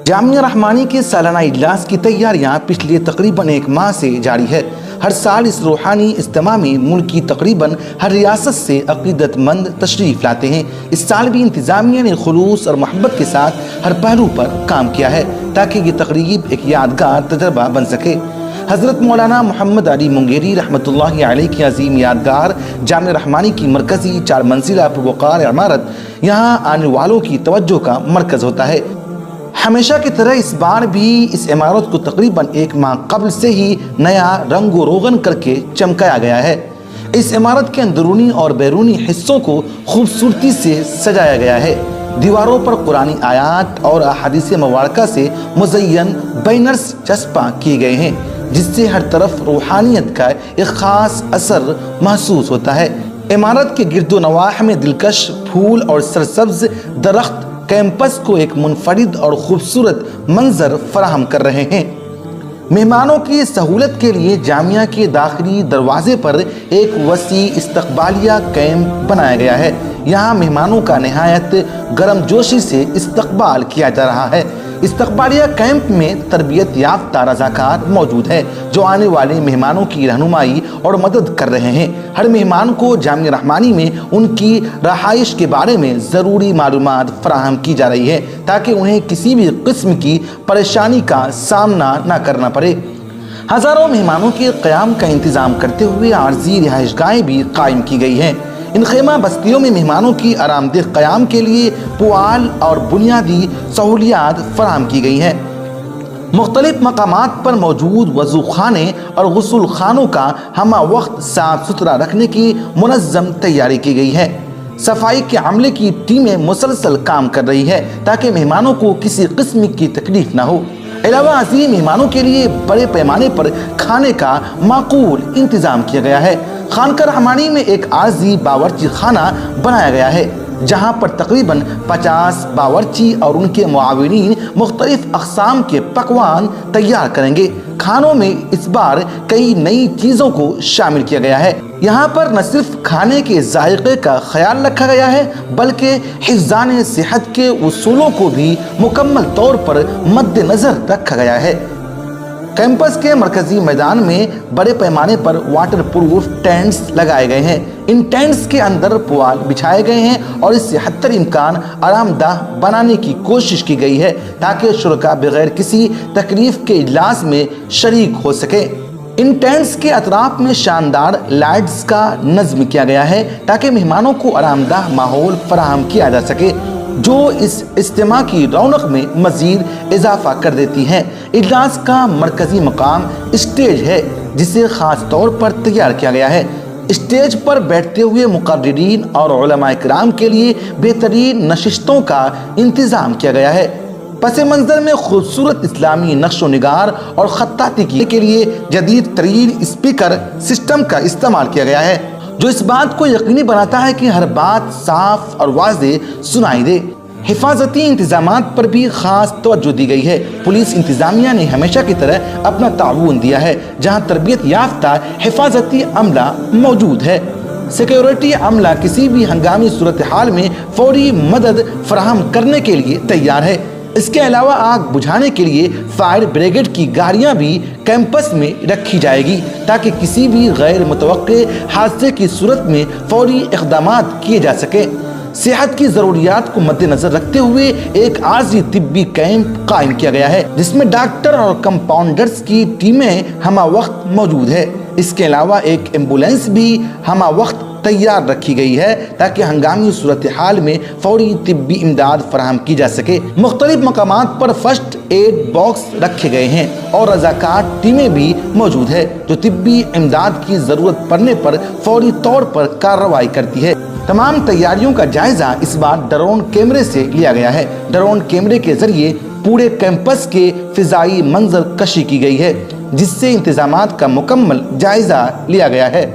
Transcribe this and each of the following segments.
جامعہ رحمانی کے سالانہ اجلاس کی تیاریاں پچھلے تقریباً ایک ماہ سے جاری ہے۔ ہر سال اس روحانی اجتماع میں ملک کی تقریباً ہر ریاست سے عقیدت مند تشریف لاتے ہیں۔ اس سال بھی انتظامیہ نے خلوص اور محبت کے ساتھ ہر پہلو پر کام کیا ہے تاکہ یہ تقریب ایک یادگار تجربہ بن سکے۔ حضرت مولانا محمد علی منگیری رحمۃ اللہ علیہ کی عظیم یادگار جامعہ رحمانی کی مرکزی 4 منزلہ پروقار عمارت یہاں آنے والوں کی توجہ کا مرکز ہوتا ہے۔ ہمیشہ کی طرح اس بار بھی اس عمارت کو تقریباً ایک ماہ قبل سے ہی نیا رنگ و روغن کر کے چمکایا گیا ہے۔ اس عمارت کے اندرونی اور بیرونی حصوں کو خوبصورتی سے سجایا گیا ہے۔ دیواروں پر قرآنی آیات اور احادیث مبارکہ سے مزین بینرز چسپاں کیے گئے ہیں، جس سے ہر طرف روحانیت کا ایک خاص اثر محسوس ہوتا ہے۔ عمارت کے گرد و نواح میں دلکش پھول اور سرسبز درخت کیمپس کو ایک منفرد اور خوبصورت منظر فراہم کر رہے ہیں۔ مہمانوں کی سہولت کے لیے جامعہ کے داخلی دروازے پر ایک وسیع استقبالیہ کیمپ بنایا گیا ہے۔ یہاں مہمانوں کا نہایت گرم جوشی سے استقبال کیا جا رہا ہے۔ استقبالیہ کیمپ میں تربیت یافتہ رضاکار موجود ہیں جو آنے والے مہمانوں کی رہنمائی اور مدد کر رہے ہیں۔ ہر مہمان کو جامعہ رحمانی میں ان کی رہائش کے بارے میں ضروری معلومات فراہم کی جا رہی ہے تاکہ انہیں کسی بھی قسم کی پریشانی کا سامنا نہ کرنا پڑے۔ ہزاروں مہمانوں کے قیام کا انتظام کرتے ہوئے عارضی رہائش گاہیں بھی قائم کی گئی ہیں۔ ان خیمہ بستیوں میں مہمانوں کی آرام دہ قیام کے لیے پوال اور بنیادی سہولیات فراہم کی گئی ہیں۔ مختلف مقامات پر موجود وضو خانے اور غسل خانوں کا ہمہ وقت صاف ستھرا رکھنے کی منظم تیاری کی گئی ہے۔ صفائی کے عملے کی ٹیمیں مسلسل کام کر رہی ہے تاکہ مہمانوں کو کسی قسم کی تکلیف نہ ہو۔ علاوہ ازیں مہمانوں کے لیے بڑے پیمانے پر کھانے کا معقول انتظام کیا گیا ہے۔ خانقاہ رحمانی میں ایک عارضی باورچی خانہ بنایا گیا ہے جہاں پر تقریباً 50 باورچی اور ان کے معاونین مختلف اقسام کے پکوان تیار کریں گے۔ کھانوں میں اس بار کئی نئی چیزوں کو شامل کیا گیا ہے۔ یہاں پر نہ صرف کھانے کے ذائقے کا خیال رکھا گیا ہے بلکہ حفظان صحت کے اصولوں کو بھی مکمل طور پر مد نظر رکھا گیا ہے۔ کیمپس کے مرکزی میدان میں بڑے پیمانے پر واٹر پروف ٹینٹس لگائے گئے ہیں۔ ان ٹینٹس کے اندر پوال بچھائے گئے ہیں اور اس سے حتی الامکان آرام دہ بنانے کی کوشش کی گئی ہے تاکہ شرکاء بغیر کسی تکلیف کے اجلاس میں شریک ہو سکیں۔ ان ٹینٹس کے اطراف میں شاندار لائٹس کا نظم کیا گیا ہے تاکہ مہمانوں کو آرام دہ ماحول فراہم کیا جا سکے جو اس اجتماع کی رونق میں مزید اضافہ کر دیتی ہیں۔ اجلاس کا مرکزی مقام اسٹیج ہے جسے خاص طور پر تیار کیا گیا ہے۔ اسٹیج پر بیٹھتے ہوئے مقررین اور علماء کرام کے لیے بہترین نشستوں کا انتظام کیا گیا ہے۔ پس منظر میں خوبصورت اسلامی نقش و نگار اور خطاطی کے لیے جدید ترین اسپیکر سسٹم کا استعمال کیا گیا ہے جو اس بات کو یقینی بناتا ہے کہ ہر بات صاف اور واضح سنائی دے۔ حفاظتی انتظامات پر بھی خاص توجہ دی گئی ہے۔ پولیس انتظامیہ نے ہمیشہ کی طرح اپنا تعاون دیا ہے جہاں تربیت یافتہ حفاظتی عملہ موجود ہے۔ سیکیورٹی عملہ کسی بھی ہنگامی صورتحال میں فوری مدد فراہم کرنے کے لیے تیار ہے۔ اس کے علاوہ آگ بجھانے کے لیے فائر بریگیڈ کی گاڑیاں بھی کیمپس میں رکھی جائے گی تاکہ کسی بھی غیر متوقع حادثے کی صورت میں فوری اقدامات کیے جا سکیں۔ صحت کی ضروریات کو مد نظر رکھتے ہوئے ایک عارضی طبی کیمپ قائم کیا گیا ہے جس میں ڈاکٹر اور کمپاؤنڈرز کی ٹیمیں ہمہ وقت موجود ہے۔ اس کے علاوہ ایک ایمبولینس بھی ہمہ وقت تیار رکھی گئی ہے تاکہ ہنگامی صورتحال میں فوری طبی امداد فراہم کی جا سکے۔ مختلف مقامات پر فرسٹ ایڈ باکس رکھے گئے ہیں اور رضاکار ٹیمیں بھی موجود ہے جو طبی امداد کی ضرورت پڑنے پر فوری طور پر کارروائی کرتی ہے۔ تمام تیاریوں کا جائزہ اس بار ڈرون کیمرے سے لیا گیا ہے۔ ڈرون کیمرے کے ذریعے پورے کیمپس کے فضائی منظر کشی کی گئی ہے جس سے انتظامات کا مکمل جائزہ لیا گیا ہے۔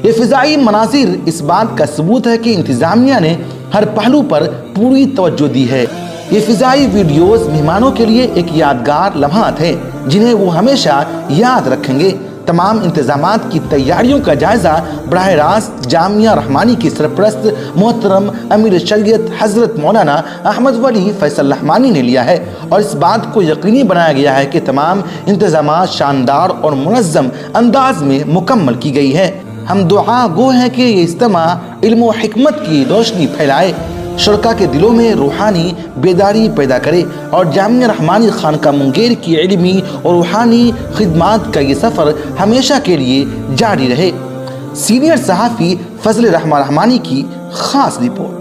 یہ فضائی مناظر اس بات کا ثبوت ہے کہ انتظامیہ نے ہر پہلو پر پوری توجہ دی ہے۔ یہ فضائی ویڈیوز مہمانوں کے لیے ایک یادگار لمحات ہیں جنہیں وہ ہمیشہ یاد رکھیں گے تمام انتظامات کی تیاریوں کا جائزہ براہ راست جامعہ رحمانی کے سرپرست محترم امیر شریعت حضرت مولانا احمد ولی فیصل رحمانی نے لیا ہے، اور اس بات کو یقینی بنایا گیا ہے کہ تمام انتظامات شاندار اور منظم انداز میں مکمل کی گئی ہے۔ ہم دعا گو ہیں کہ یہ اجتماع علم و حکمت کی روشنی پھیلائے، شرکا کے دلوں میں روحانی بیداری پیدا کرے، اور جامعہ رحمانی خانقاہ منگیر کی علمی اور روحانی خدمات کا یہ سفر ہمیشہ کے لیے جاری رہے۔ سینئر صحافی فضل رحمانی کی خاص رپورٹ۔